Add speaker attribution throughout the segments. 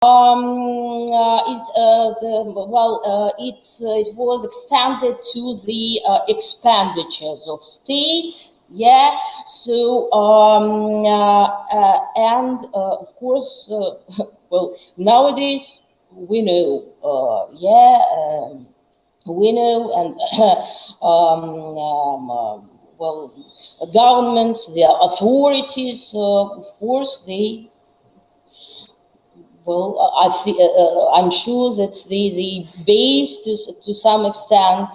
Speaker 1: It was extended to the expenditures of state. Yeah, so and of course, well, nowadays we know, we know, and well, governments, the authorities, of course, they. Well, I'm sure that the base to some extent,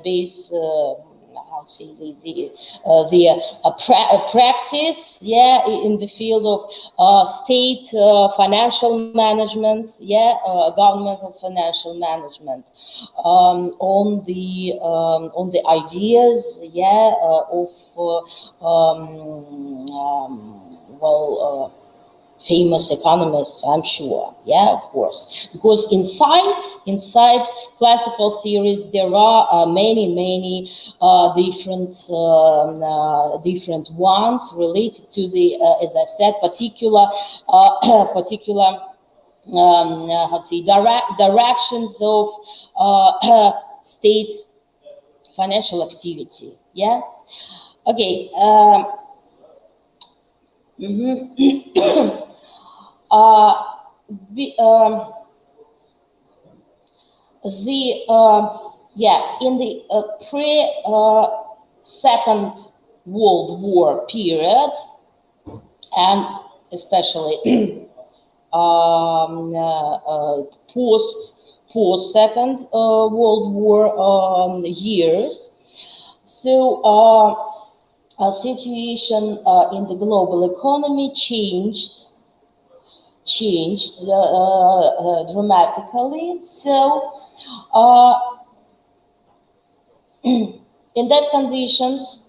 Speaker 1: base. How to say practice, in the field of state financial management, governmental financial management, on the ideas, of famous economists, I'm sure, of course, because inside classical theories there are many different ones related to the, as I've said, particular directions of states' financial activity. Okay. In the pre-Second World War period, and especially post-Second World War years, so our situation in the global economy changed dramatically. So in that conditions,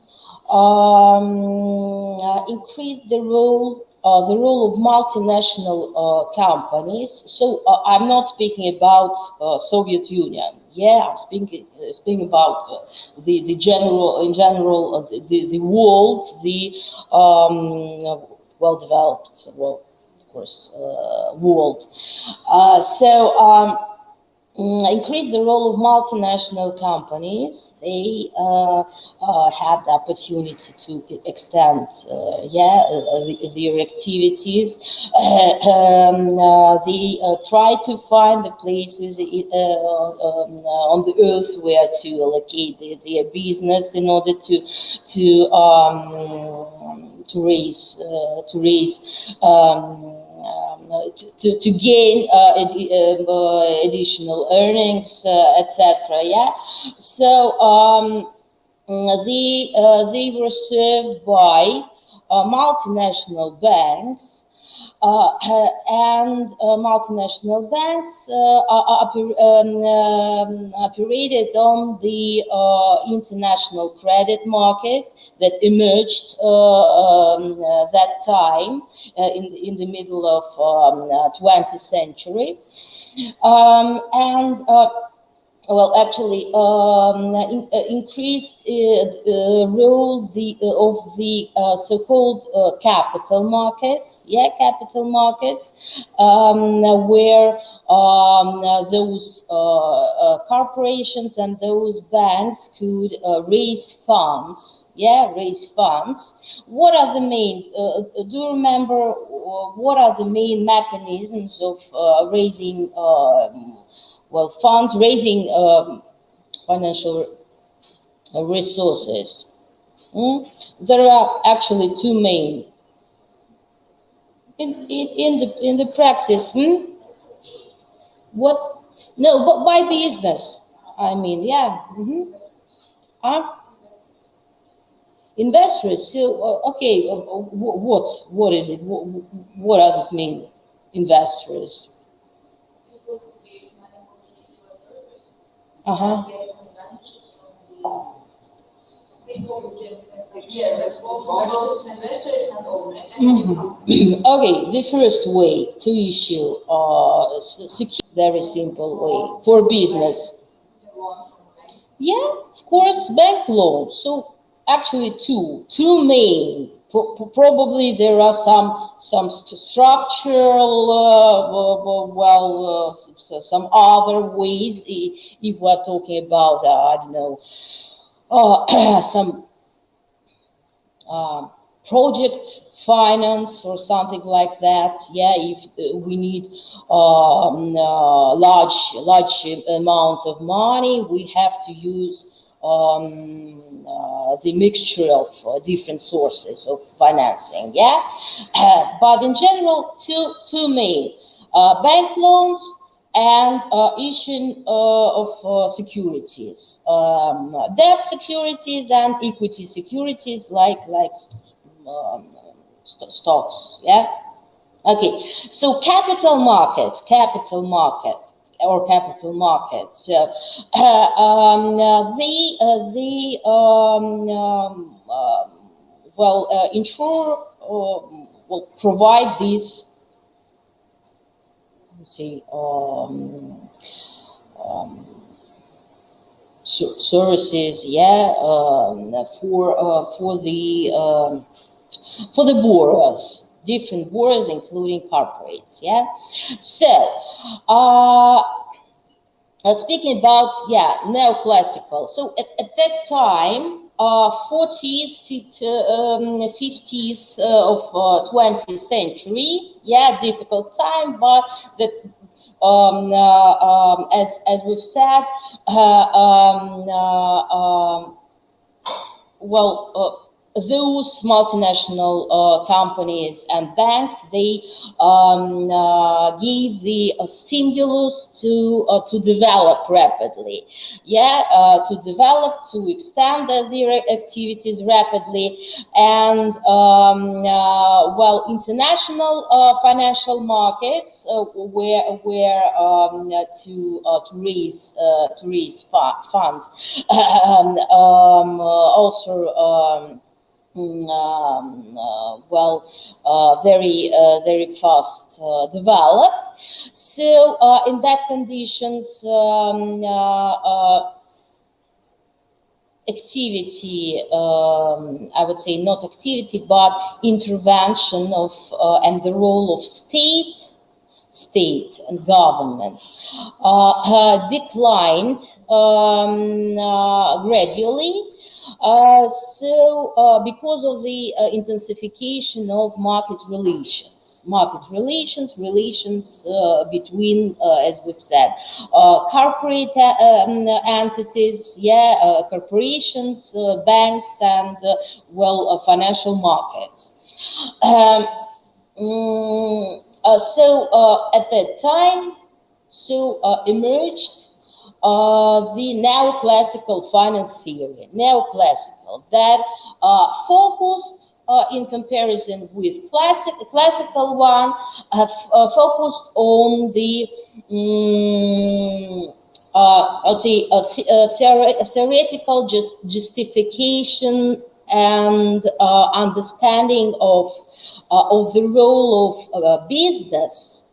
Speaker 1: increased the role of multinational companies. So I'm not speaking about Soviet Union. I'm speaking about the general, in general, the world, the well-developed, of course, world. Increase the role of multinational companies. They had the opportunity to extend their activities. They try to find the places on the earth where to allocate their business in order to raise to gain additional earnings, etc. So they were served by multinational banks, and multinational banks operated on the international credit market that emerged that time in the middle of 20th century, increased role of the so-called capital markets, where those corporations and those banks could raise funds. What are the main? Do you remember what are the main mechanisms of raising? Funds, raising financial resources. There are actually two main in the practice. What? No, but by business. I mean, investors. So okay, what is it? What does it mean, investors? Okay, the first way to issue very simple way for business. Of course, bank loans. So actually two main Probably there are some structural, some other ways. If we're talking about, I don't know, some project finance or something like that. Yeah, if we need large amount of money, we have to use the mixture of different sources of financing. Yeah, but in general, two main: bank loans and issuing of securities, debt securities and equity securities like stocks. Yeah. Okay. So capital markets. Or capital markets. Insure will provide these, say, services, yeah, for the borrowers, different borrowers, including corporates. Yeah. So speaking about, yeah, neoclassical. So at that time, 40th, 50th of 20th century, yeah, difficult time, but the as we've said, those multinational companies and banks, they give the stimulus to develop rapidly, yeah, to extend their activities rapidly, and international financial markets were to raise funds, also. Very fast developed. So in that conditions, activity, I would say not activity, but intervention of and the role of state and government declined gradually. Because of the intensification of market relations between, as we've said, corporate entities, yeah, corporations, banks, and financial markets. At that time, emerged the neoclassical finance theory, that focused, in comparison with classical one, focused on the theoretical justification and understanding of the role of business,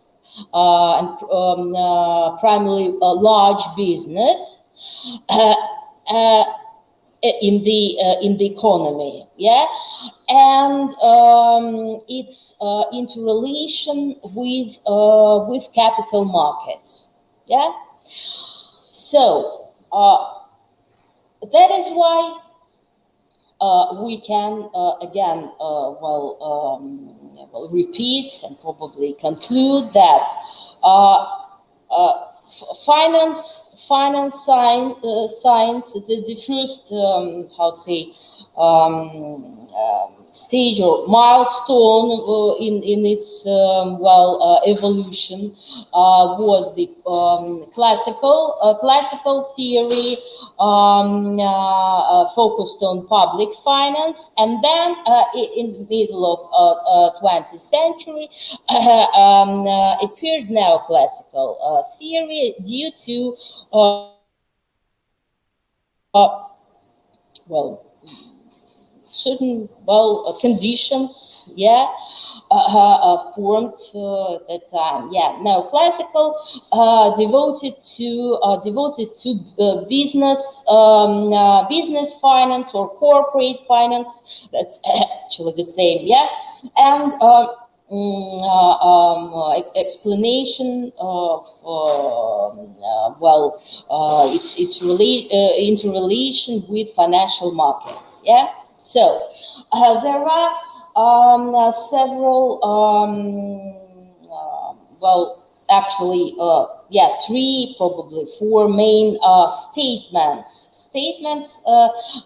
Speaker 1: and primarily large business in the economy, yeah, and its interrelation with capital markets, yeah. So that is why we can again repeat and probably conclude that finance science, the first stage or milestone in its evolution was the classical theory, focused on public finance, and then in the middle of 20th century appeared neoclassical theory due to certain conditions, formed at that time. Now classical devoted to business finance or corporate finance. That's actually the same. And explanation of it's interrelation with financial markets. So there are several actually three, probably four main statements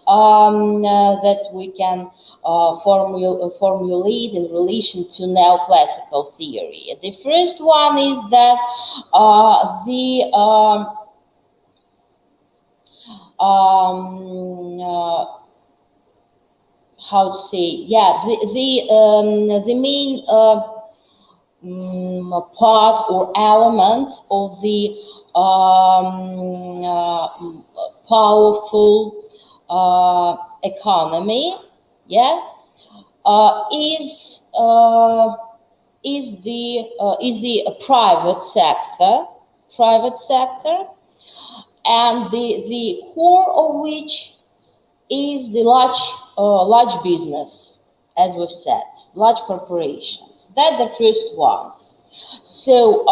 Speaker 1: that we can formulate in relation to neoclassical theory. The first one is that how to say, the main part or element of the powerful economy, is the private sector, and the core of which is the large business, as we've said, large corporations. That's the first one. So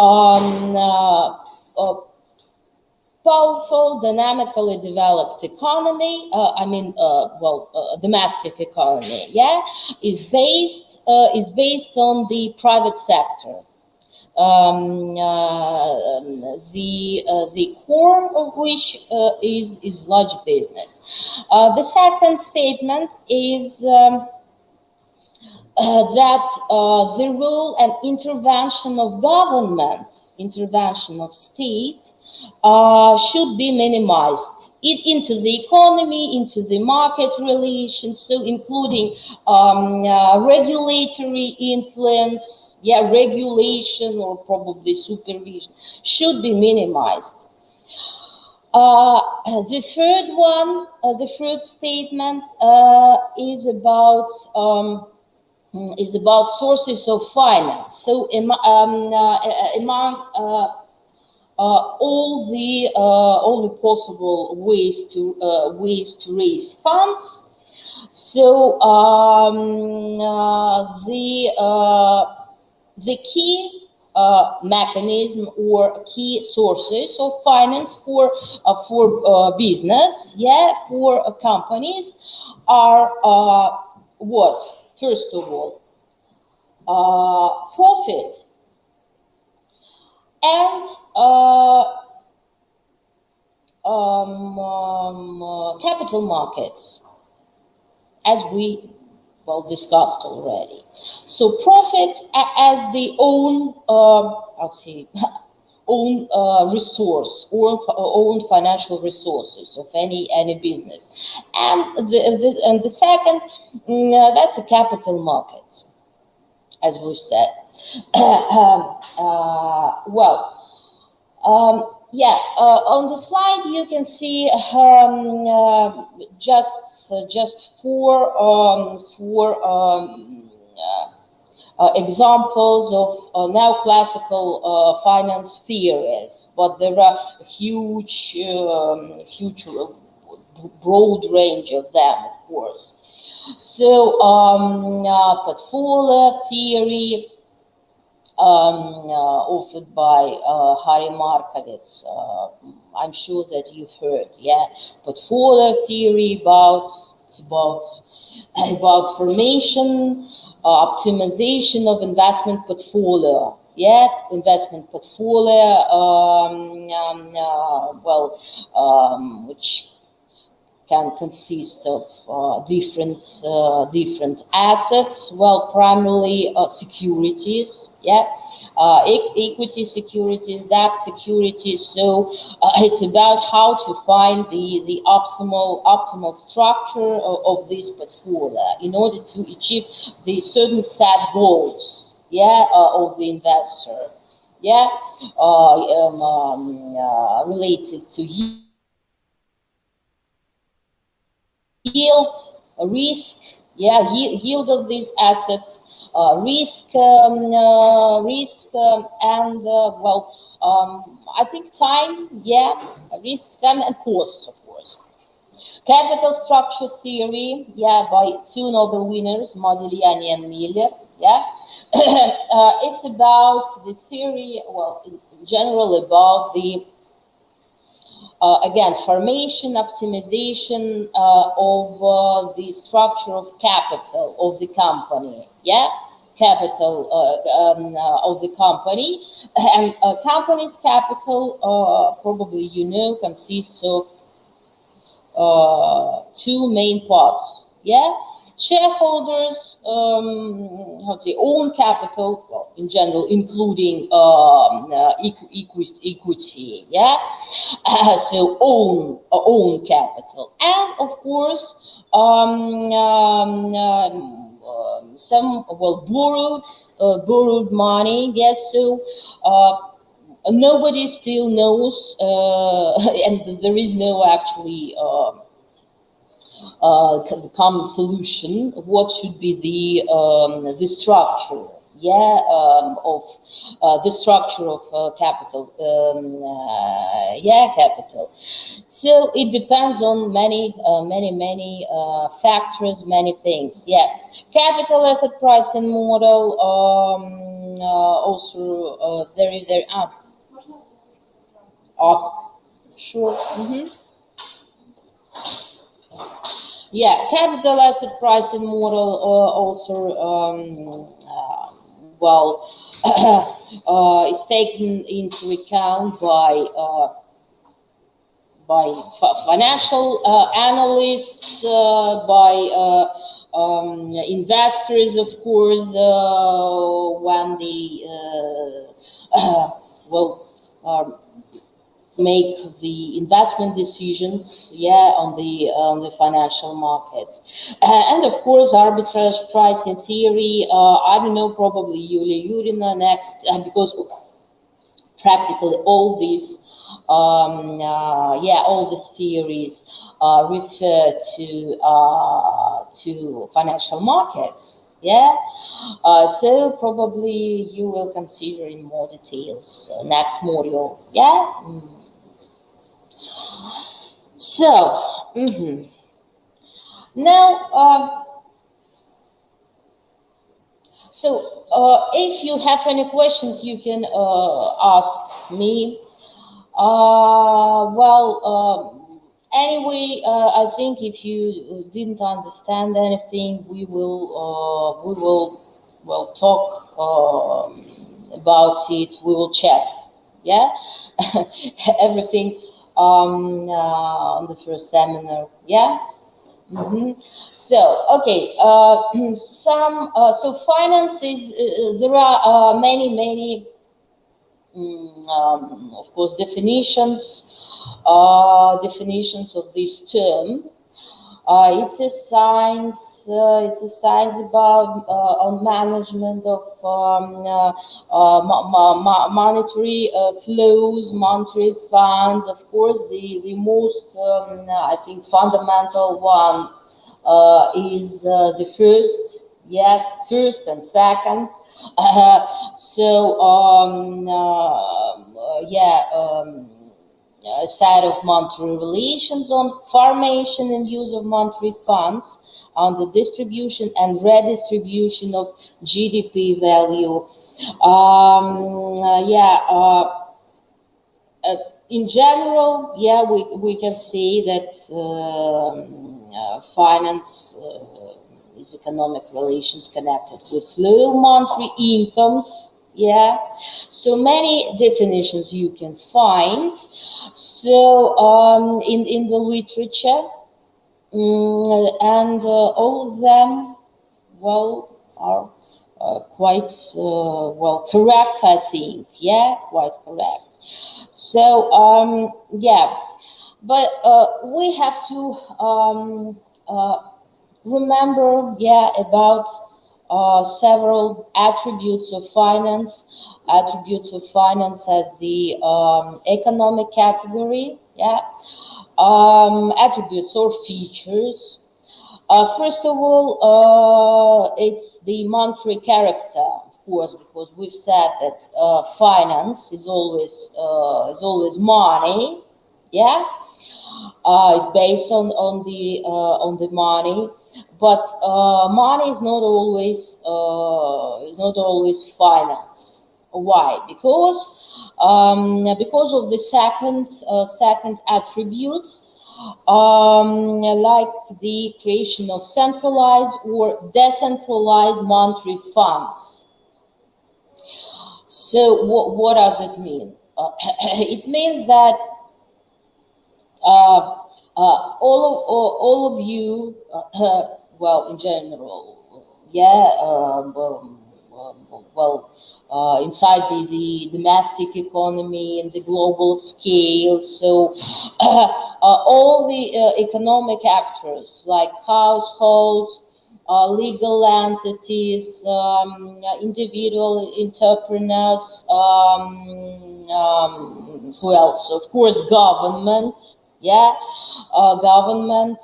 Speaker 1: powerful, dynamically developed economy, domestic economy, is based on the private sector. The core of which is large business. The second statement is that the role and intervention of government, intervention of state, should be minimized into the economy, into the market relations, so including regulatory influence, regulation or probably supervision should be minimized. The third one, the third statement is about sources of finance. So among all the possible ways to raise funds, so the key mechanism or key sources of finance for business, for companies are what? First of all, profit and capital markets, as we discussed already. So profit as the own resource, own financial resources of any business, and the second, that's the capital markets, as we said. On the slide you can see just four examples of neoclassical finance theories, but there are a huge broad range of them, of course. So portfolio theory, offered by Harry Markowitz. I'm sure that you've heard, portfolio theory about formation, optimization of investment portfolio. Investment portfolio, which can consist of different assets. Primarily securities, equity securities, debt securities. So it's about how to find the optimal structure of this portfolio in order to achieve the certain set goals, of the investor, related to yield, risk, Yeah, yield of these assets, risk, and I think time. Yeah, risk, time, and costs, of course. Capital structure theory, yeah, by two Nobel winners, Modigliani and Miller, yeah. It's about the theory, well, in general, about the again, formation, optimization of the structure of capital of the company, yeah, capital of the company, and company's capital, probably you know, consists of two main parts. Yeah, shareholders, how to say, own capital, well, in general, including equity. Yeah, so own capital, and of course, some, well, borrowed money. Yes, so. Nobody still knows, and there is no actually common solution. What should be the structure? Yeah, of the structure of capital. Yeah, capital. So it depends on many factors, many things. Yeah, capital asset pricing model. Also very sure. Yeah, capital asset pricing model also well is taken into account by financial analysts, by investors, of course, when they well. Make the investment decisions, yeah, on the financial markets, and of course arbitrage pricing theory. I don't know, probably Yulia Yurina next, because practically all these all these theories refer to financial markets. Yeah, so probably you will consider in more details next module. Yeah. So now, if you have any questions, you can ask me. Anyway, I think if you didn't understand anything, we will well talk about it. We will check. Yeah, everything on the first seminar. Yeah. So okay, so finances. There are many of course definitions of this term. It's a science. It's a science about on management of monetary flows, monetary funds. Of course, the most I think fundamental one is the first. Yes, first and second. Side of monetary relations on formation and use of monetary funds, on the distribution and redistribution of GDP value. In general, yeah, we can say that finance is economic relations connected with flow monetary incomes. Yeah, so many definitions you can find. So in the literature, and all of them, well, are quite well correct, I think. Yeah, quite correct. So but we have to remember, yeah, about several attributes of finance as the economic category. Yeah, attributes or features. First of all, it's the monetary character, of course, because we've said that finance is always money, yeah, is based on the money, but money is not always finance. Why? Because of the second attribute, like the creation of centralized or decentralized monetary funds. So what does it mean? It means that all of you, well, in general, yeah, well, inside the domestic economy and the global scale. So all the economic actors like households, legal entities, individual entrepreneurs, who else? Of course, government, yeah, government,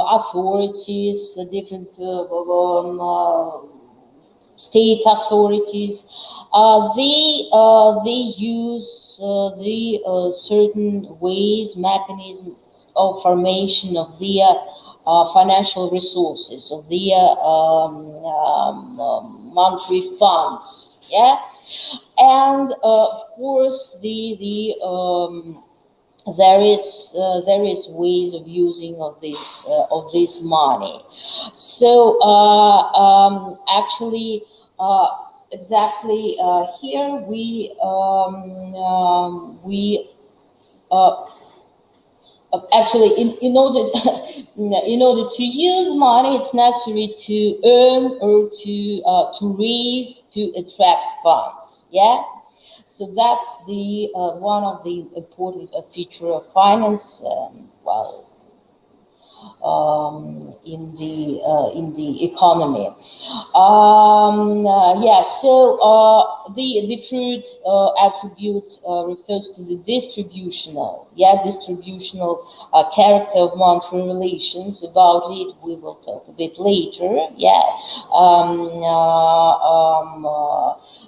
Speaker 1: authorities, different state authorities. They use the certain ways, mechanisms of formation of their financial resources, of their monetary funds, yeah, and of course there is ways of using of this money. So actually, exactly here we actually in order in order to use money, it's necessary to earn or to raise, to attract funds, yeah. So that's the one of the important feature of finance, well, in the economy. Yeah. So the third attribute refers to the distributional character of monetary relations. About it, we will talk a bit later. Yeah.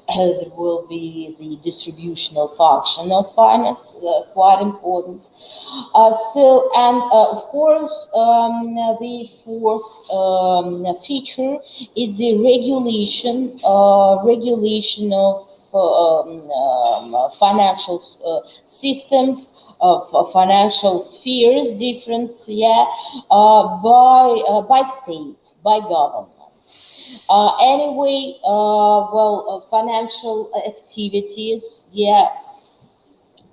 Speaker 1: There will be the distributional function of finance, quite important. So, and of course, the fourth feature is the regulation of financial system, of financial spheres, different, yeah, by state, by government. Anyway, well, financial activities, yeah,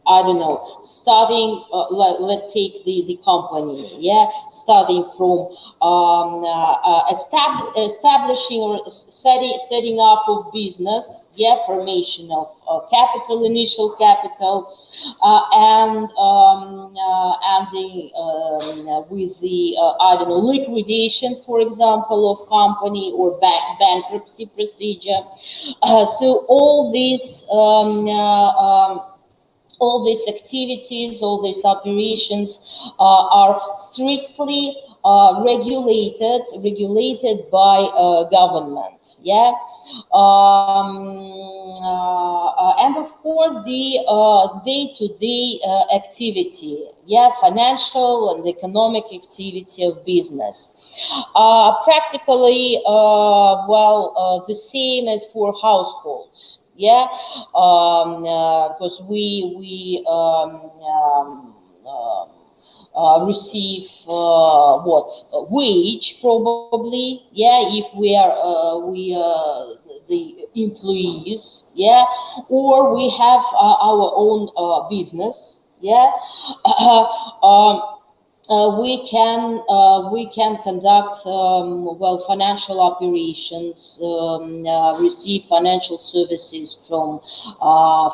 Speaker 1: I don't know, starting, let's take the company, yeah, starting from establishing or setting up of business, yeah, formation of capital, initial capital, and ending with the, I don't know, liquidation, for example, of company or bankruptcy procedure. So all these all these activities, all these operations are strictly regulated by government. Yeah, and of course the day-to-day activity. Yeah, financial and economic activity of business. Practically, well, the same as for households. Yeah, because we receive what, wage, probably, yeah, if we the employees, yeah, or we have our own business, yeah. We can conduct well, financial operations, receive financial services from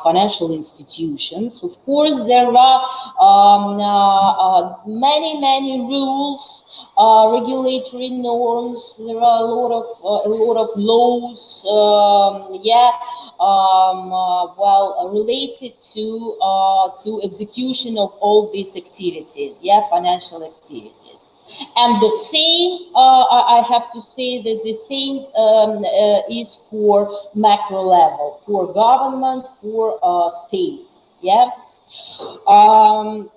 Speaker 1: financial institutions. Of course, there are many rules, regulatory norms. There are a lot of laws, yeah, well, related to execution of all these activities, yeah, financial activities. And the same, I have to say that the same is for macro level, for government, for state. Yeah. Um,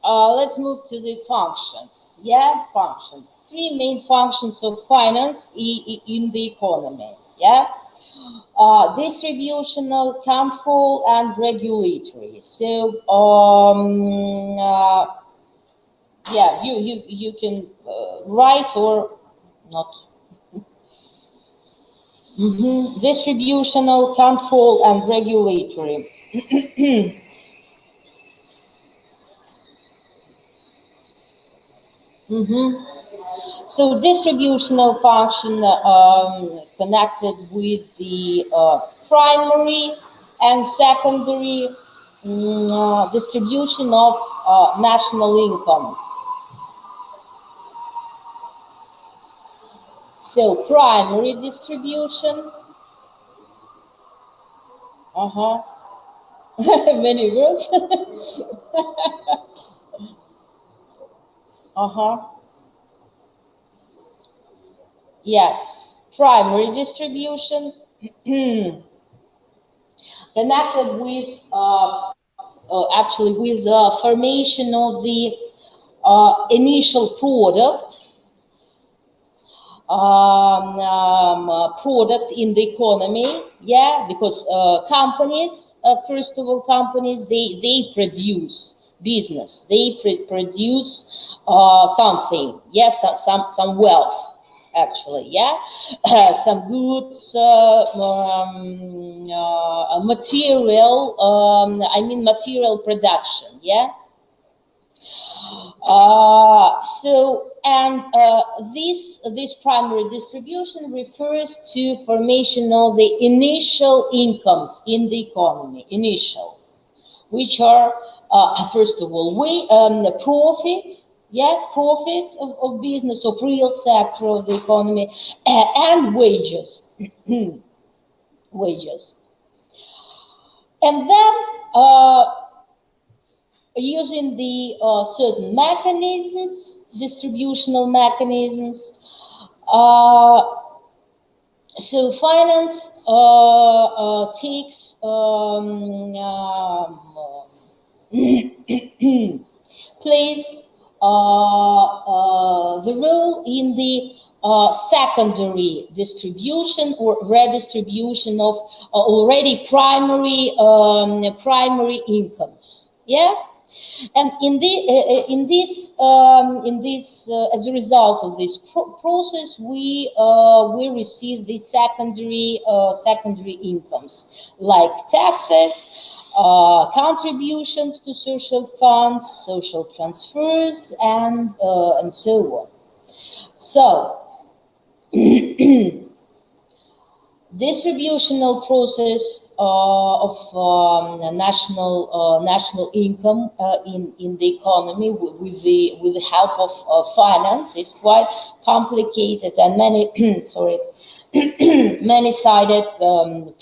Speaker 1: let's move to the functions. Yeah, functions. Three main functions of finance in the economy. Yeah. Distributional, control, and regulatory. So, yeah, you can write or not. Distributional, control, and regulatory. So distributional function is connected with the primary and secondary distribution of national income. So primary distribution, many words. Yeah, primary distribution connected with actually with the formation of the initial product product in the economy. Yeah, because companies, first of all, companies, they produce business, they produce something. Yes, some wealth, actually. Yeah. Some goods, material, I mean material production. Yeah. This primary distribution refers to formation of the initial incomes in the economy, which are first of all the profit, profit of business, of real sector of the economy, and wages, wages, and then using the certain mechanisms, distributional mechanisms. So finance takes plays the role in the secondary distribution or redistribution of already primary incomes. Yeah. And as a result of this process, we receive the secondary incomes like taxes, contributions to social funds, social transfers, and so on. So distributional process of national income in the economy with the help of finance is quite complicated and many many-sided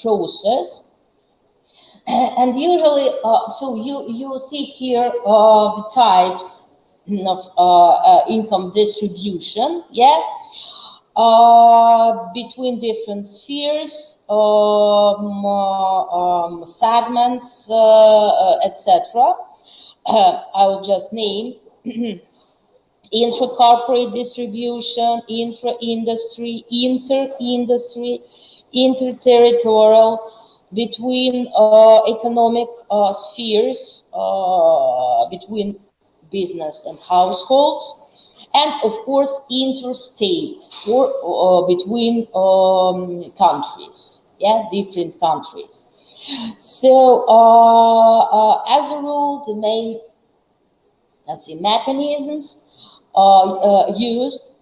Speaker 1: process. And usually, so you see here the types of income distribution. Yeah. Between different spheres, segments, etc. I will just name intra-corporate distribution, intra-industry, inter-industry, inter-territorial, between economic spheres, between business and households, and of course interstate or between countries, different countries. So as a rule, the main mechanisms used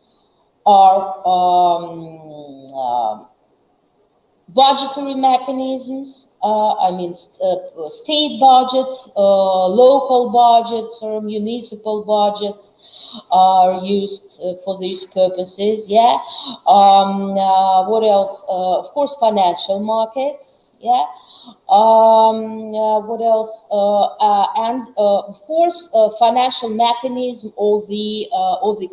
Speaker 1: are budgetary mechanisms, I mean state budgets, local budgets, or municipal budgets are used for these purposes. What else? Of course, financial markets. What else? And of course, financial mechanism of the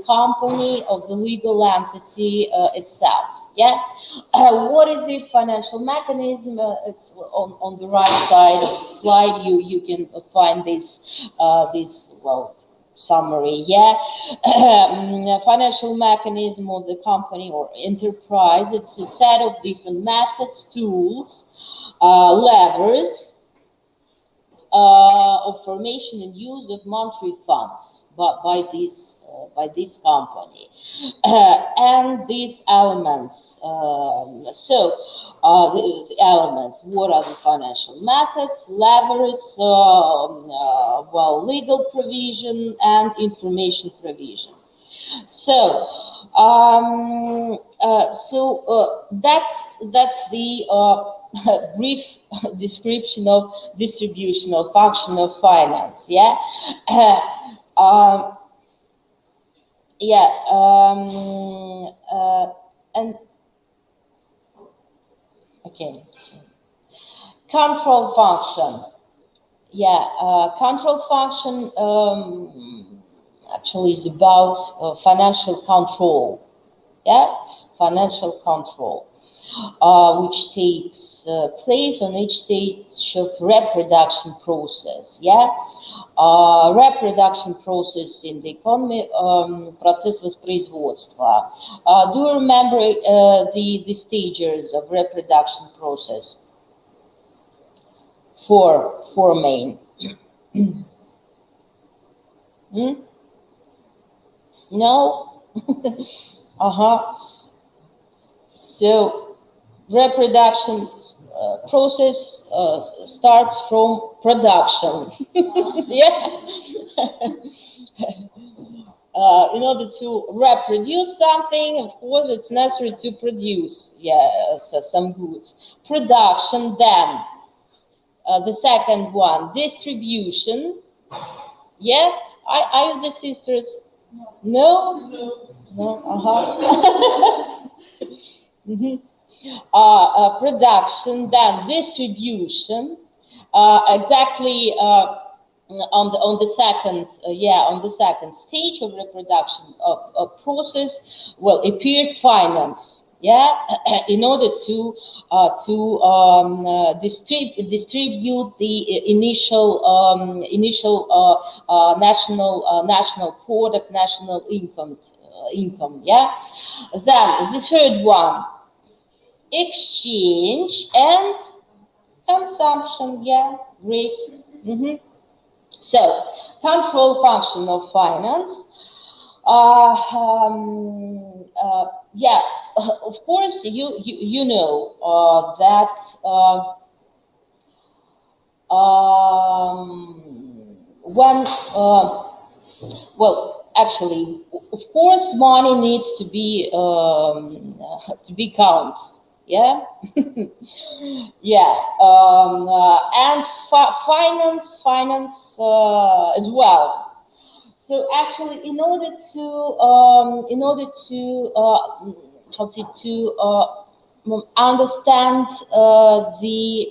Speaker 1: company, of the legal entity itself. Yeah. What is it? Financial mechanism. It's on the right side of the slide. You can find this well summary. Yeah. Financial mechanism of the company or enterprise. It's a set of different methods, tools, levers of formation and use of monetary funds by this company, and these elements. The elements. What are the financial methods, levers? Well, legal provision and information provision. So, that's the brief description of distributional function of finance. Yeah, um, yeah, and okay, so control function. Yeah, control function actually is about financial control. Yeah, financial control, which takes place on each stage of reproduction process. Yeah, reproduction process in the economy, процесс воспроизводства. Do you remember the stages of reproduction process? Four main. No. So reproduction process starts from production. Yeah. In order to reproduce something, of course, it's necessary to produce, some goods. Production, then the second one, distribution. Yeah, are you the sisters? No. Production, then distribution. Exactly. On the second stage of reproduction process, well, appeared finance. Yeah, in order to distribute the initial national product, national income. Yeah. Then the third one, exchange and consumption. Yeah, great. So, control function of finance. Yeah, of course, you know that when well, actually, of course, money needs to be counted. Yeah. Yeah, and finance as well. So actually, in order to understand the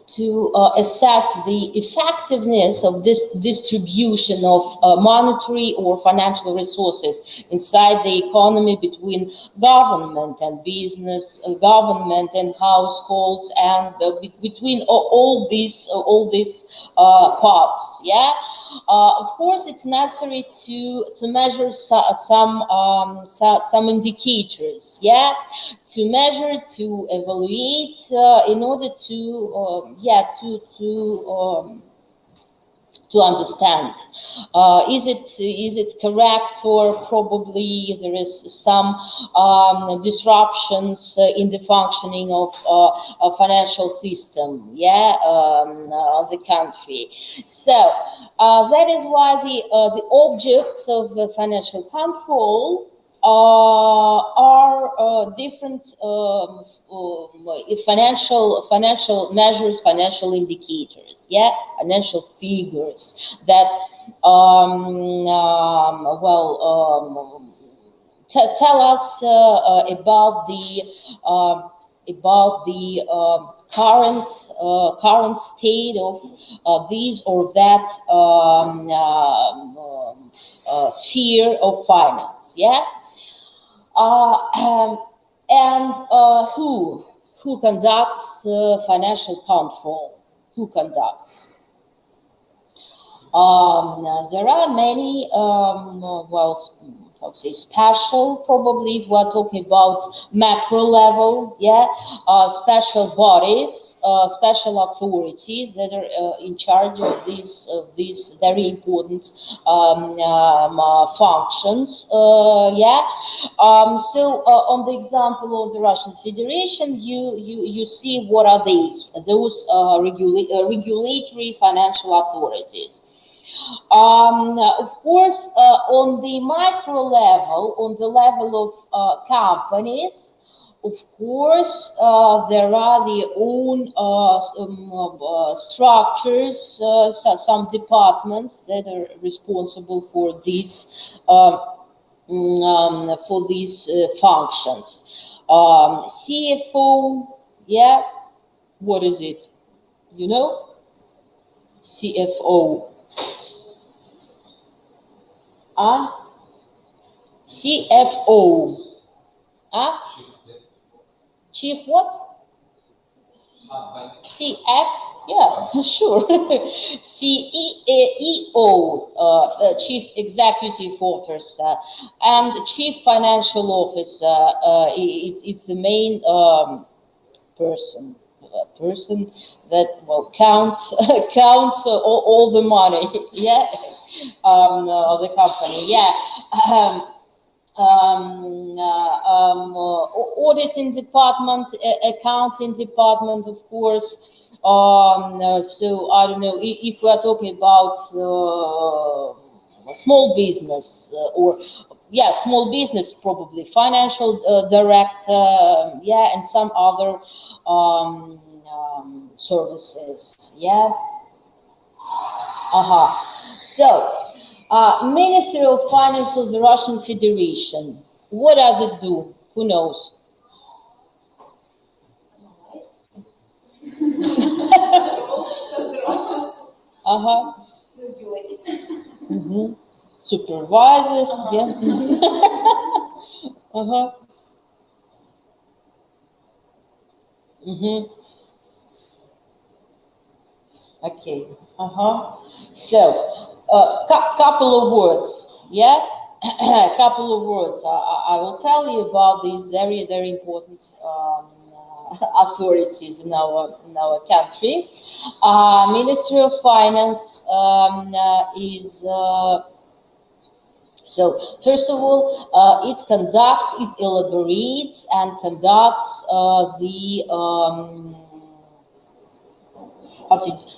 Speaker 1: to assess the effectiveness of this distribution of monetary or financial resources inside the economy between government and business, government and households, and between all these parts. Yeah, of course, it's necessary to measure some indicators. Yeah, to measure, to evaluate, in order to understand, is it correct, or probably there is some disruptions in the functioning of a financial system, of the country. So that is why the objects of financial control are different financial measures, financial indicators, financial figures that tell us about about the current state of this or that sphere of finance. Yeah. And who conducts financial control? Who conducts? There are many, I would say special, probably if we're talking about macro level, yeah, special bodies, special authorities that are in charge of these very important functions, yeah. So on the example of the Russian Federation, you see what are they? Those regulatory financial authorities. Of course, on the micro level, on the level of companies, of course, there are their own structures, some departments that are responsible for these functions. CFO, yeah, what is it? You know, CFO. CFO. Chief what? CF? Yeah, sure. CEO, Chief Executive Officer, and Chief Financial Officer. It's the main person that counts all the money. Yeah. The company, yeah. Auditing department, accounting department, of course. So I don't know if we are talking about small business or small business, probably financial director, yeah, and some other services, yeah. So, Ministry of Finance of the Russian Federation. What does it do? Who knows? Supervisors, yeah. Okay. So, couple of words, yeah. Couple of words. I will tell you about these very, very important authorities in our country. Ministry of Finance is. So first of all, it conducts, it elaborates and conducts the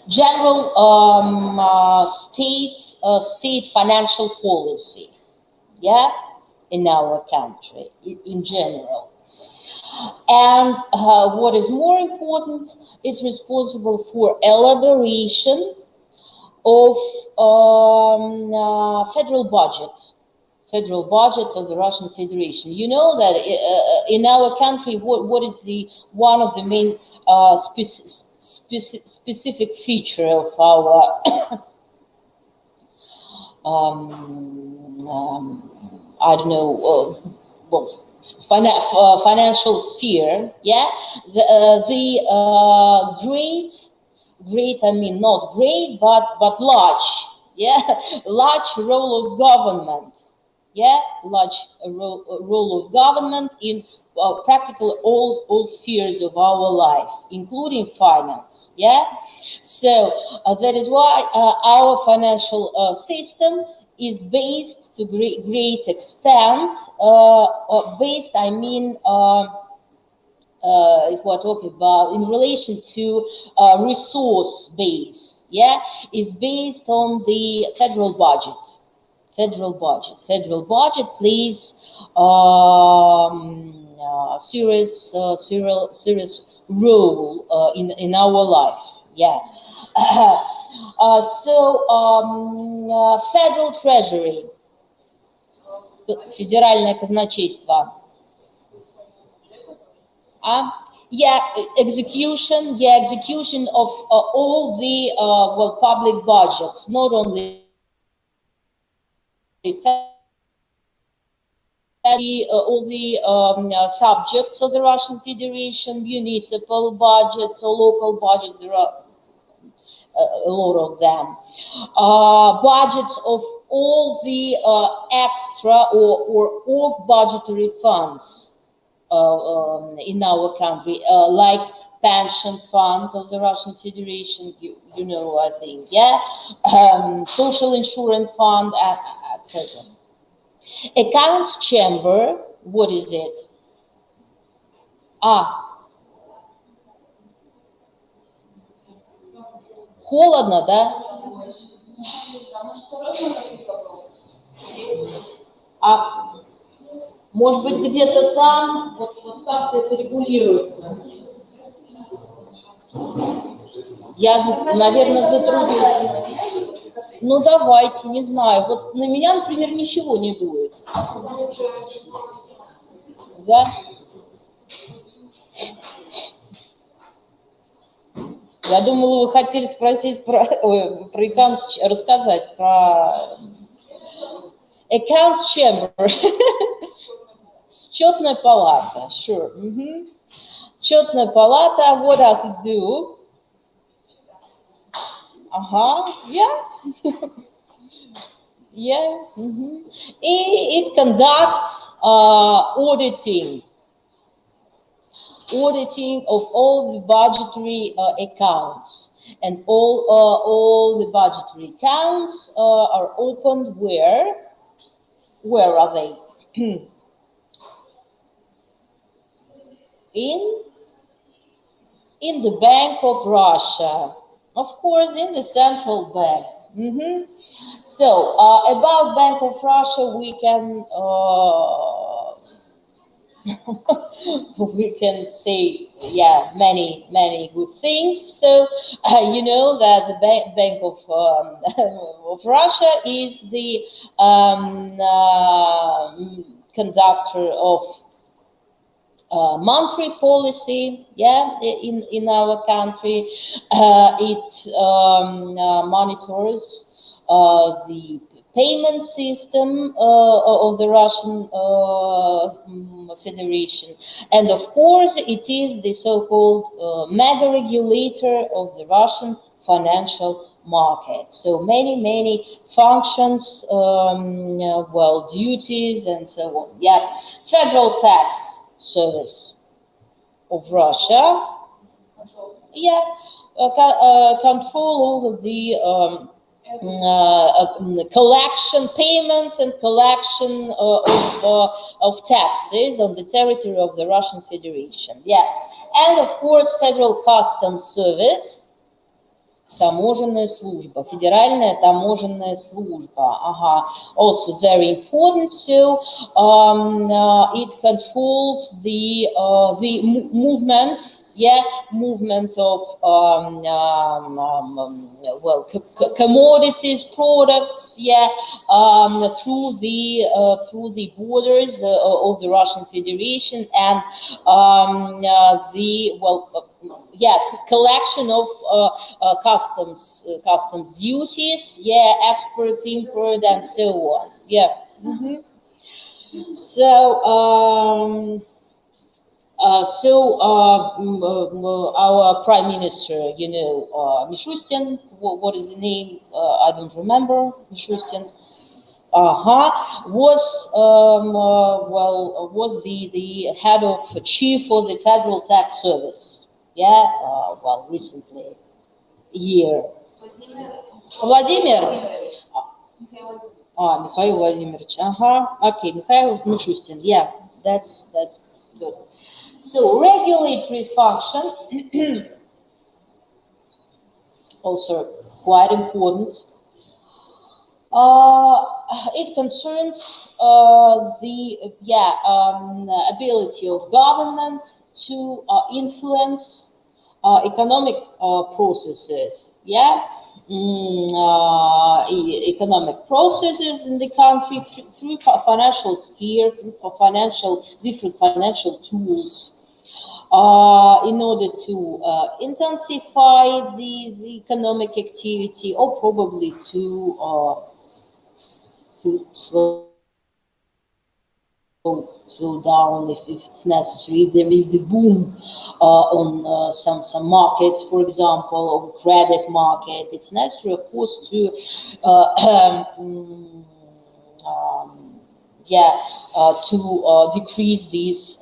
Speaker 1: general state financial policy, yeah, in our country in general. And what is more important, it's responsible for elaboration of federal budget of the Russian Federation. You know that in our country, what is one of the main specific feature of our I don't know, financial sphere, yeah, great, I mean, not great, but large, yeah, large role of government, yeah, large role of government in practically all spheres of our life, including finance, yeah. So that is why our financial system is based to great extent, based, I mean, if we're talking about in relation to resource base, yeah, is based on the federal budget. Federal budget plays serious role in our life, yeah. Federal Treasury, федеральное казначейство. execution of all the public budgets, not only all the subjects of the Russian Federation, municipal budgets or local budgets. There are a lot of them. Budgets of all the extra or off budgetary funds in our country, like pension fund of the Russian Federation, you know, I think, social insurance fund, etc. Accounts chamber, what is it? Холодно, да? Может быть, где-то там, вот как это регулируется? Я, наверное, затруднена. Ну, давайте, не знаю. Вот на меня, например, ничего не будет. Да? Я думала, вы хотели спросить рассказать про Accounts Chamber. Счетная палата, sure. Счетная палата, what does it do? It conducts auditing of all the budgetary accounts, and all the budgetary accounts are opened where are they? in the Bank of Russia, of course, in the central bank. So about Bank of Russia, we can we can say many good things. So you know that the Bank of of Russia is the conductor of monetary policy, in our country. It monitors the payment system of the Russian Federation, and of course it is the so-called mega regulator of the Russian financial market. So many functions, duties and so on. Federal tax service of Russia, control over the collection, payments and collection of taxes on the territory of the Russian Federation. And of course Federal Customs Service, таможенная служба, федеральная таможенная служба. Also very important. So it controls the movement. Movement of commodities, products, through the borders of the Russian Federation, and collection of customs duties, export, import, and so on. So our Prime Minister, Mishustin, what is the name? I don't remember. Mishustin was the head of chief of the Federal Tax Service. Recently, year. Владимир? Михаил Владимирович. Okay, Михаил Мишустин. That's good. So regulatory function, also quite important. It concerns the ability of government to influence economic processes. Economic processes in the country through financial sphere, through different financial tools. in order to intensify the economic activity, or probably to slow down if it's necessary. If there is the boom on some markets, for example, on credit market, it's necessary, of course, to decrease these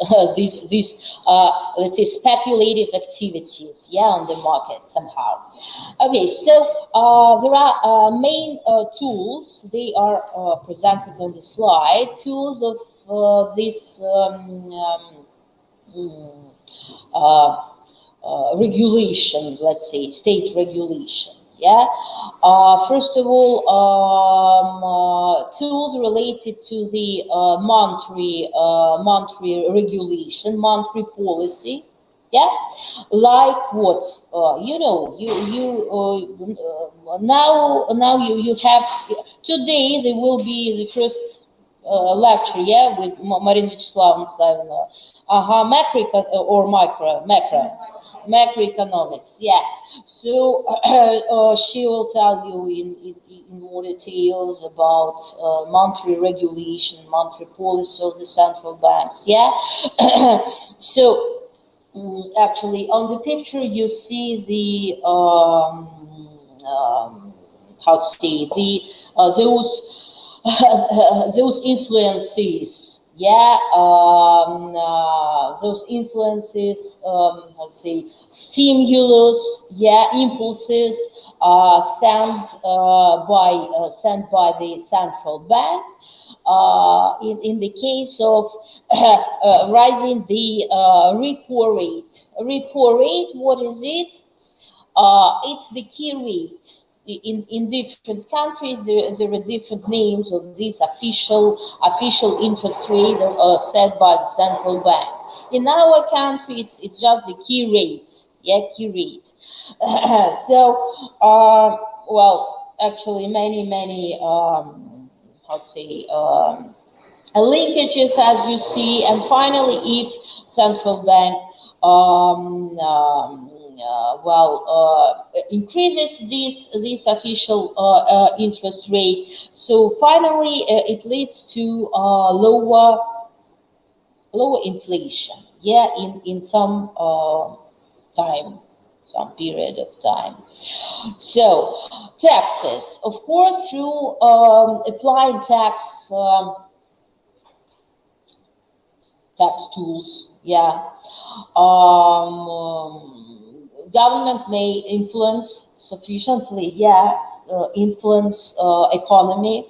Speaker 1: let's say speculative activities, on the market somehow. Okay, so there are main tools. They are presented on the slide. Tools of this regulation, let's say state regulation. First of all, tools related to the monetary regulation, monetary policy. Like what? Now you have, today there will be the first lecture, with Marina Vячеславовna, macroeconomics. So she will tell you in more details about monetary regulation, monetary policy of the central banks. So actually, on the picture you see the how to say, the those influences. Those influences, let's say, stimulus, impulses sent by the central bank. In the case of rising the repo rate. Repo rate, what is it? It's the key rate. In different countries, there are different names of this official interest rate set by the central bank. In our country, it's just the key rate. Key rate. So, well, actually, many how to say, linkages, as you see. And finally, if central bank increases this official interest rate, so finally it leads to lower inflation. In some time, some period of time. So taxes, of course, through applying tax tools. Government may influence sufficiently, influence economy,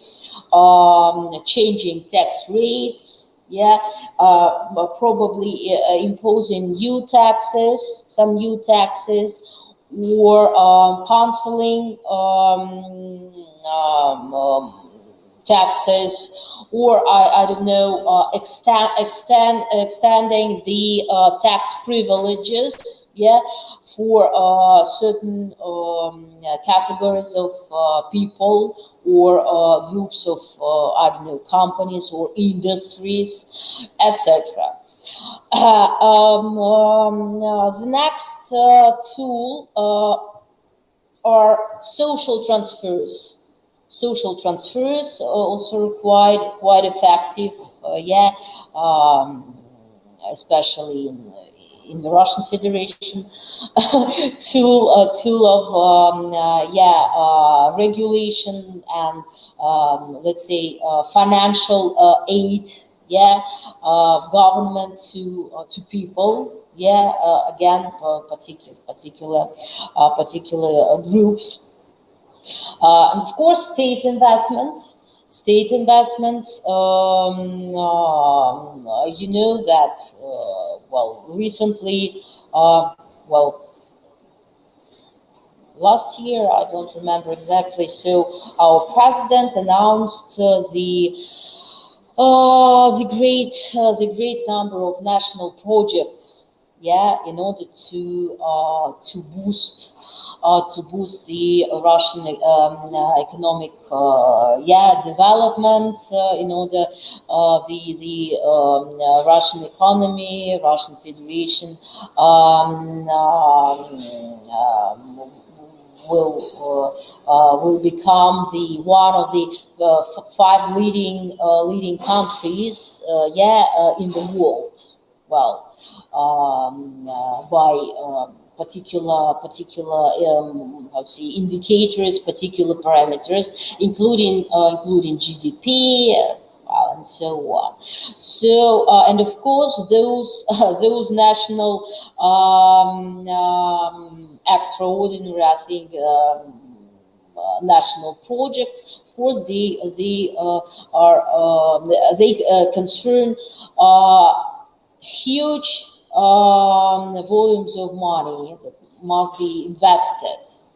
Speaker 1: changing tax rates, probably imposing some new taxes, or canceling taxes, or I don't know, extending the tax privileges, for certain categories of people, or groups of I don't know, companies or industries, etc. The next tool are social transfers. Social transfers also quite effective, especially in the Russian Federation. tool of regulation and let's say financial aid, of government to people. Again, particular groups. And of course, state investments. You know that, recently, last year, I don't remember exactly. So our president announced the great number of national projects. yeah, in order to boost the Russian economic development, in order the Russian economy, Russian Federation will become the one of the five leading countries in the world. Well, by particular how to say indicators, particular parameters, including GDP. And so on. So, and of course, those national extraordinary, I think, national projects. Of course, they concern huge volumes of money that must be invested,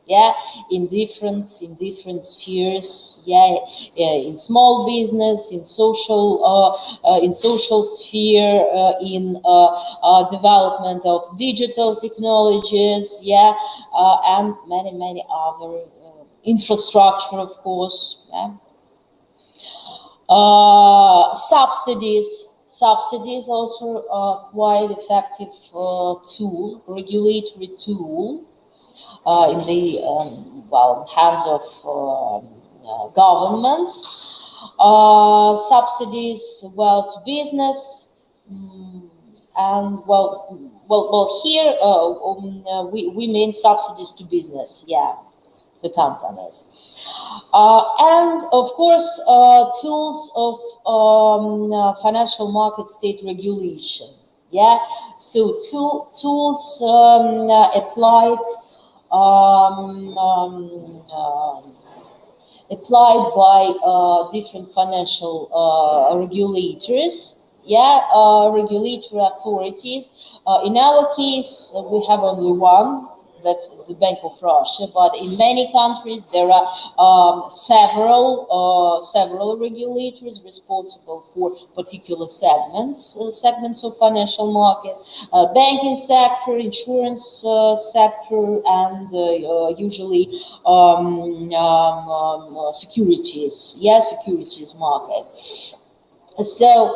Speaker 1: in different spheres, in small business, in social sphere, in development of digital technologies, and many other infrastructure, of course. Subsidies also are quite effective tool, regulatory tool, in the hands of governments. Subsidies, to business, and here we mean subsidies to business, to companies. And of course, tools of financial market state regulation. So tools applied by different financial regulators, regulatory authorities. In our case, we have only one. That's the Bank of Russia, but in many countries there are several regulators responsible for particular segments of financial market, banking sector, insurance sector, and usually securities, securities market. So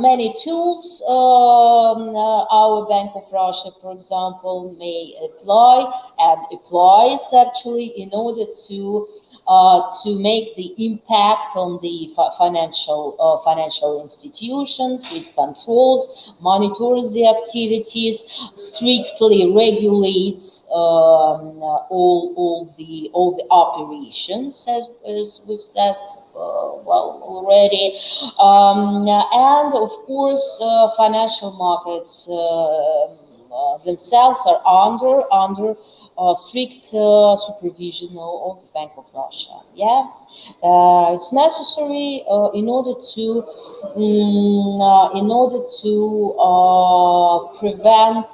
Speaker 1: many tools our Bank of Russia, for example, may apply and applies actually in order to make the impact on the financial institutions. It controls, monitors the activities, strictly regulates all the operations, as we've said already, and of course financial markets themselves are under strict supervision of the Bank of Russia. It's necessary in order to prevent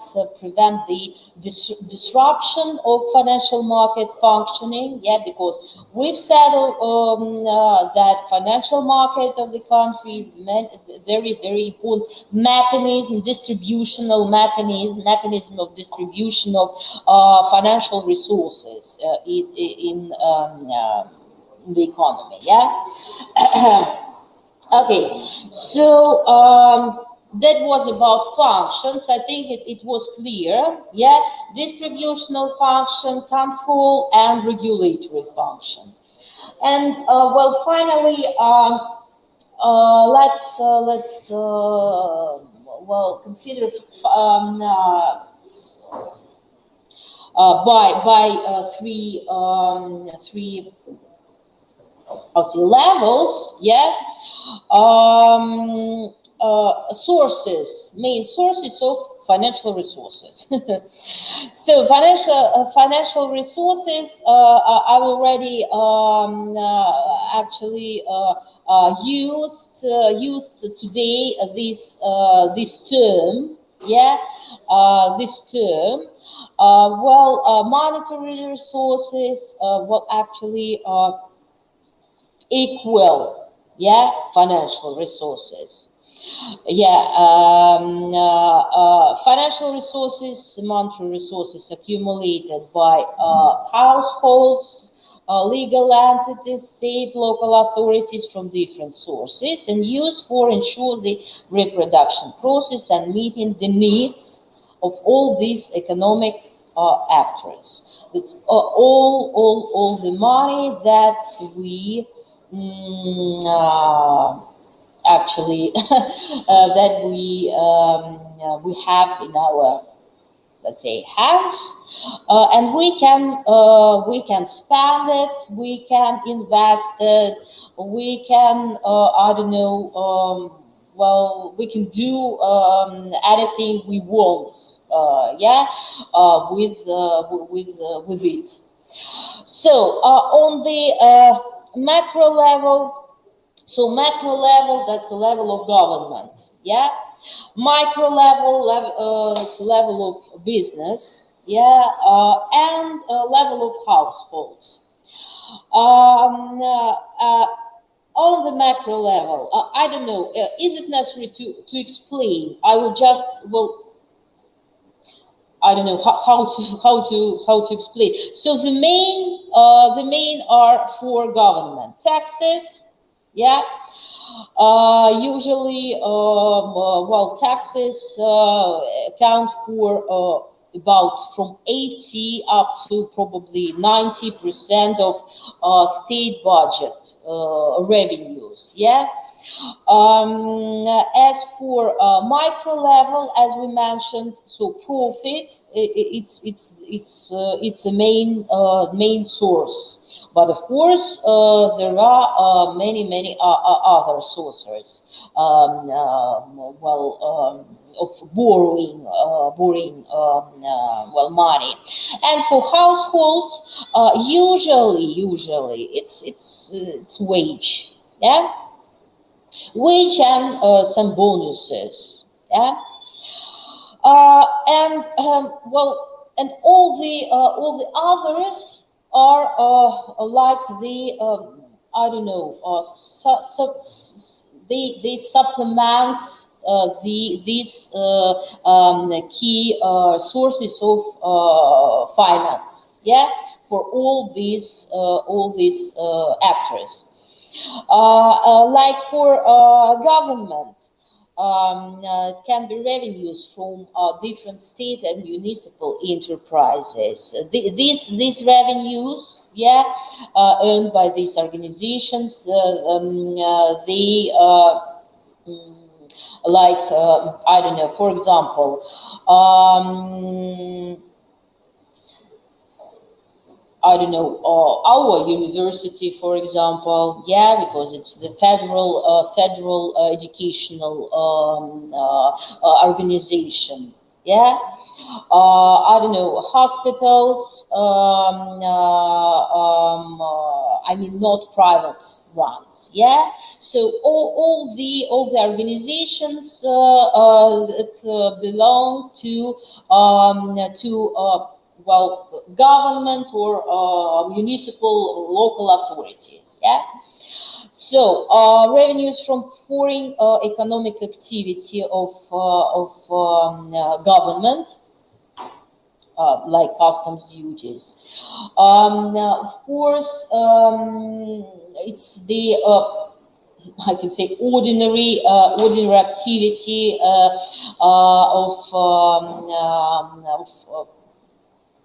Speaker 1: the disruption of financial market functioning. Because we've said that financial market of the country is very important mechanism, distributional mechanism of distribution of financial resources in the economy. Okay, so that was about functions. I think it was clear. Distributional function, control, and regulatory function. And finally, let's consider by three levels. Main sources of financial resources. So financial resources, I've already actually used today this term. This term. Monetary resources actually equal financial resources. Financial resources, monetary resources accumulated by households, legal entities, state, local authorities from different sources, and used for ensure the reproduction process and meeting the needs of all these economic actors. It's all the money that we actually that we have in our, let's say, hands, and we can spend it, we can invest it, we can I don't know, well, we can do anything we want, with it. So on the macro level, so macro level, that's the level of government, yeah. Micro level, it's level of business, and level of households. On the macro level, I don't know, is it necessary to explain? I will just, well, I don't know how to explain. So the main are for government taxes, yeah. Usually, well, taxes account for about from 80 up to probably 90% of state budget revenues, yeah. As for micro level, as we mentioned, so profit, it's the main source. But of course, there are many other sources, of borrowing money. And for households, usually it's wage, yeah, wage and some bonuses, yeah. And all the others are like the I don't know, they supplement these key sources of finance, yeah, for all these actors. Like for government, it can be revenues from different state and municipal enterprises. These revenues, yeah, earned by these organizations, they like I don't know, for example, I don't know, our university, for example, yeah, because it's the federal educational organization, yeah. I don't know, hospitals, I mean, not private ones, yeah. So all the organizations that belong to well, government or municipal local authorities, yeah. So revenues from foreign economic activity of government, like customs duties. Now, of course, it's the I can say ordinary activity of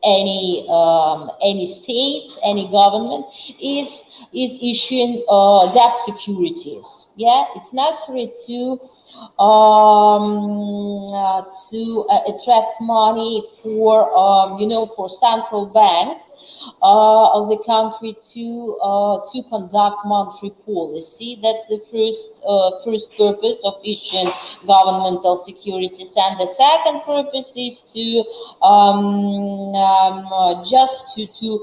Speaker 1: any state, any government is issuing debt securities. Yeah, it's necessary to attract money for for central bank of the country to conduct monetary policy. That's the first purpose of issuing governmental securities, and the second purpose is to just to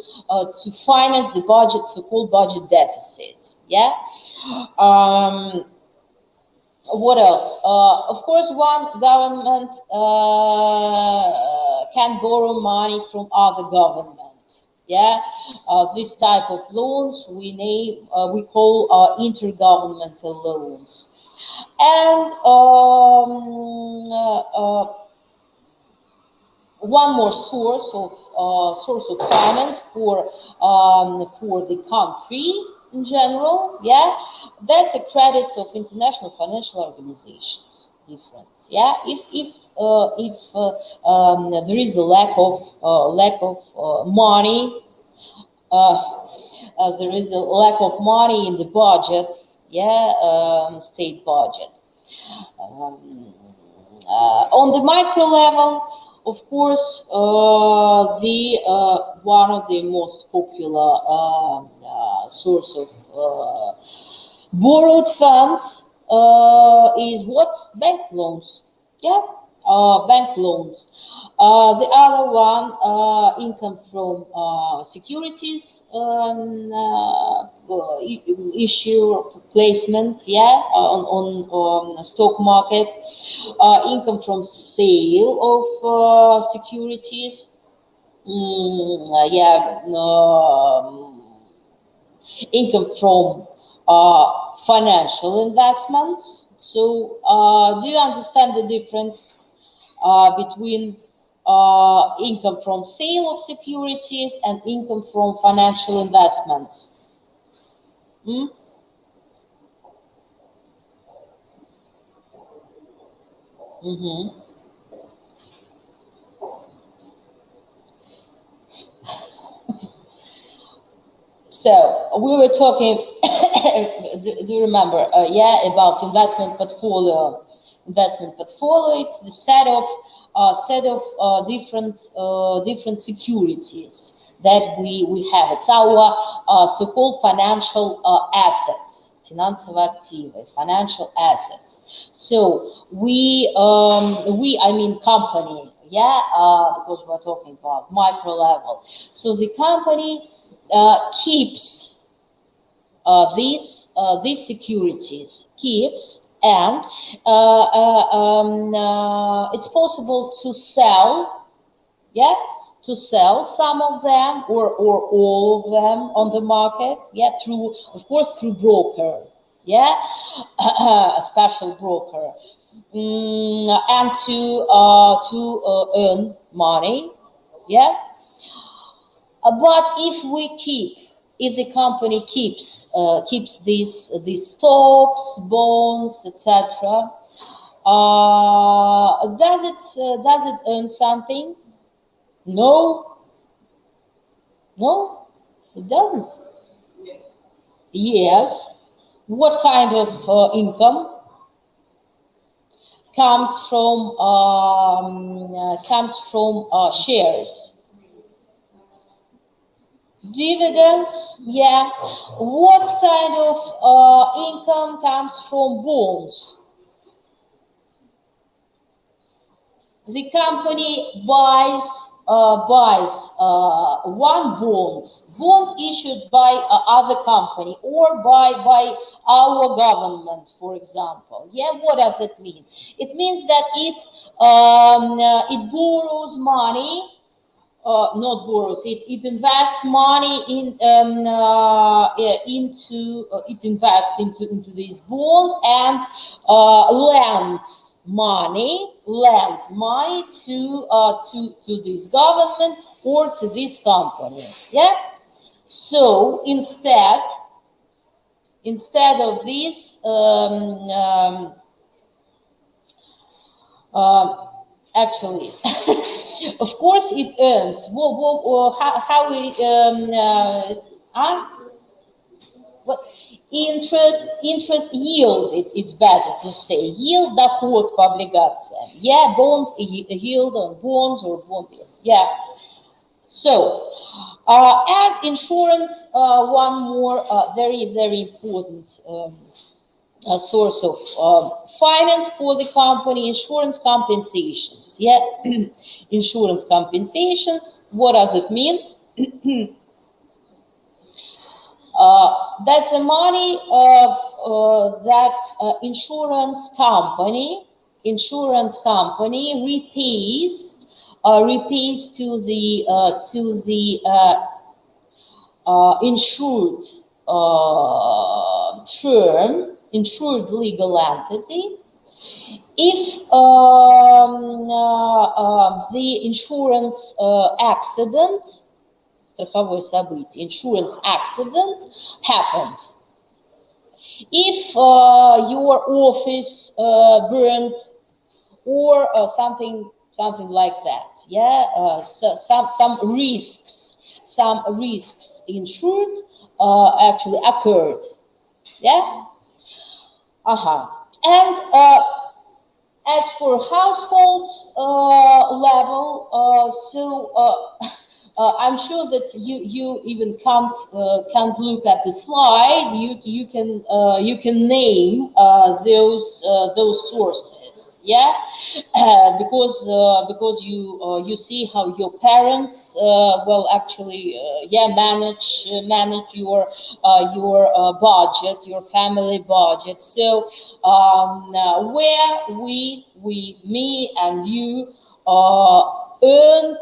Speaker 1: finance the budget, so-called budget deficit. Yeah. What else? Of course, one government can borrow money from other government. Yeah, this type of loans we call intergovernmental loans. And one more source of finance for the country in general, yeah, that's the credits of international financial organizations. Different, yeah. If there is a lack of money, there is a lack of money in the budget, yeah, state budget. On the micro level, of course, the one of the most popular source of borrowed funds is what? Bank loans. Yeah, bank loans. The other one, income from securities issue placement, yeah, on the stock market, income from sale of securities, yeah, income from financial investments. So, do you understand the difference between income from sale of securities and income from financial investments? Hmm? Mm-hmm. So we were talking, do you remember, yeah, about investment portfolio. Investment portfolio, it's the set of different securities that we have. It's our so-called financial assets. Финансовые активы, financial assets. So I mean company, yeah, because we're talking about micro level. So the company keeps these securities, keeps, and it's possible to sell, yeah, to sell some of them or all of them on the market, yeah, through, of course, through broker, yeah, a special broker, and to earn money, yeah. But if the company keeps these stocks, bonds, etc., does it earn something? No, no, it doesn't. Yes. What kind of income comes from shares? Dividends, yeah. What kind of income comes from bonds? The company buys one bond issued by other company or by our government, for example. Yeah, what does it mean? It means that it borrows money. Not borrows, it invests money it invests into this bond and lends money to this government or to this company. Yeah. So instead of this, actually, of course, it earns. How we what interest yield? It's better to say yield доход по облигациям. Yeah, bond yield on bonds or bond yield. Yeah. So, and insurance. One more very important. A source of finance for the company, insurance compensations. Yeah, insurance compensations. What does it mean? That's the money that insurance company repays to the insured firm, insured legal entity if the insurance accident, страховое событие, insurance accident happened. If your office burned or something like that, yeah, so some risks insured actually occurred, yeah. And as for households level, I'm sure that you even can't look at the slide. You can name those sources, yeah, because you see how your parents actually manage your budget, your family budget. So where me and you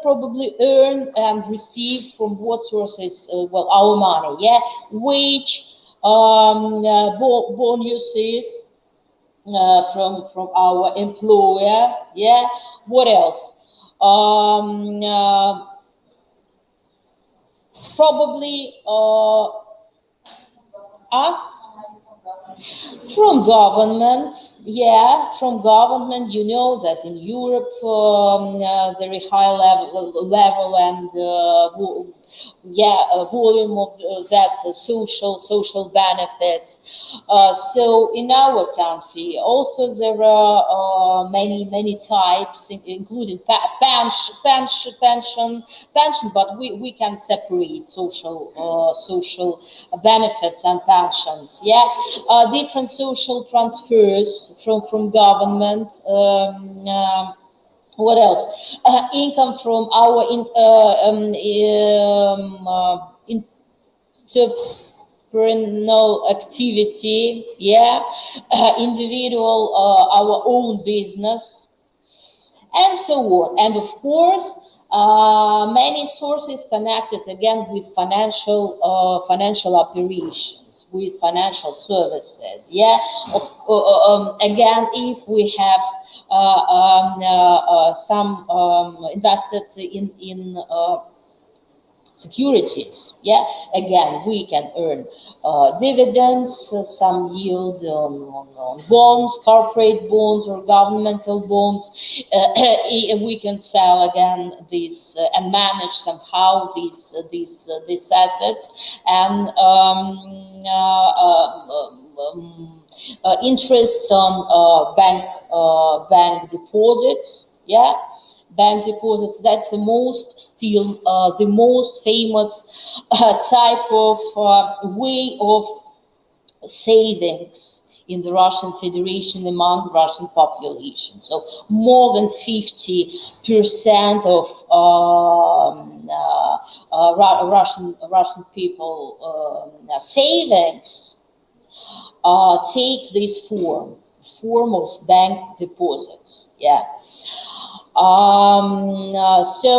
Speaker 1: probably earn and receive from what sources our money, yeah, wage, bonuses from our employer, yeah. What else? Probably from government, yeah, from government. You know that in Europe, very high level and volume of that social benefits. So in our country, also there are many types, including pension, but we can separate social benefits and pensions. Yeah, different social transfers from government. What else? Income from our entrepreneurial activity, yeah, individual, our own business, and so on. And of course, many sources connected again with financial operations, with financial services. Yeah, again, if we have some invested in securities, yeah, again we can earn dividends, some yield on bonds, corporate bonds or governmental bonds. We can sell again these and manage somehow these assets, and interests on bank deposits, yeah. Bank deposits, that's the most famous type of way of savings in the Russian Federation among Russian population. So more than 50% of Russian people savings take this form of bank deposits, yeah. So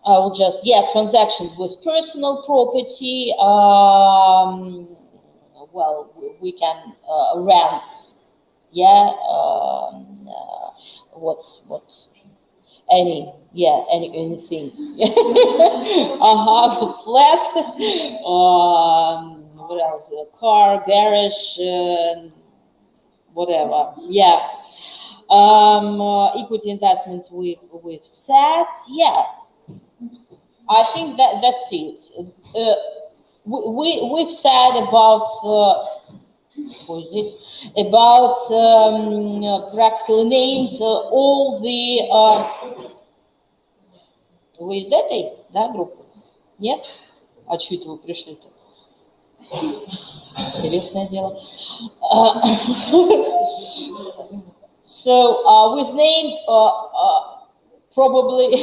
Speaker 1: I will just, transactions with personal property. Well, we can rent, yeah. Anything. A flat. What else? A car, garage, whatever. Yeah. Equity investments we've said. Yeah, I think that's it. We've said about practically named all the вы из этой, да, группы? Нет? А чё это вы пришли-то? Интересное дело. So we've named probably,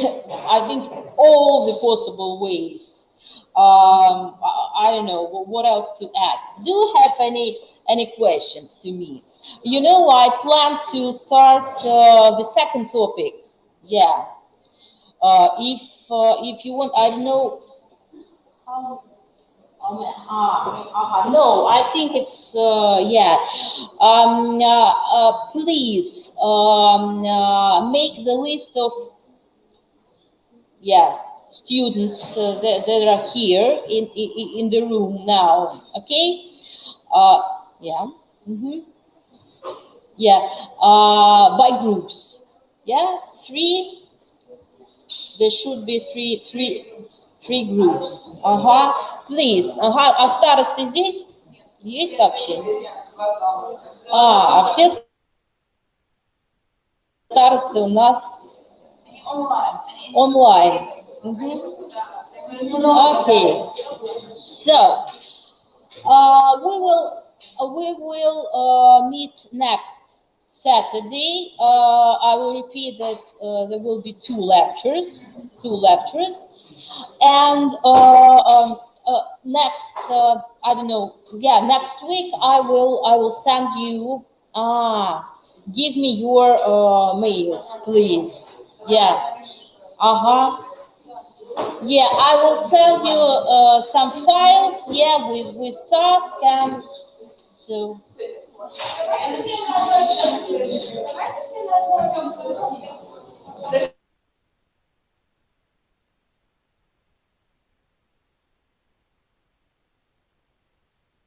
Speaker 1: I think, all the possible ways. I don't know what else to add. Do you have any questions to me? You know, I plan to start the second topic. Yeah. If you want, I don't know how. No, I think it's yeah. Please make the list of yeah students that are here in the room now. Okay. Uh, yeah. Mm-hmm. Yeah. By groups. Yeah. Three. There should be three groups. Ага. Please. Ага. А старосты здесь? Есть вообще? А все старосты у нас онлайн. Мгм. Okay. So we will meet next Saturday. I will repeat that there will be two lectures, and next I don't know. Yeah, next week I will send you. Give me your mails, please. Yeah. Uh-huh. Yeah, I will send you some files, yeah, with task and so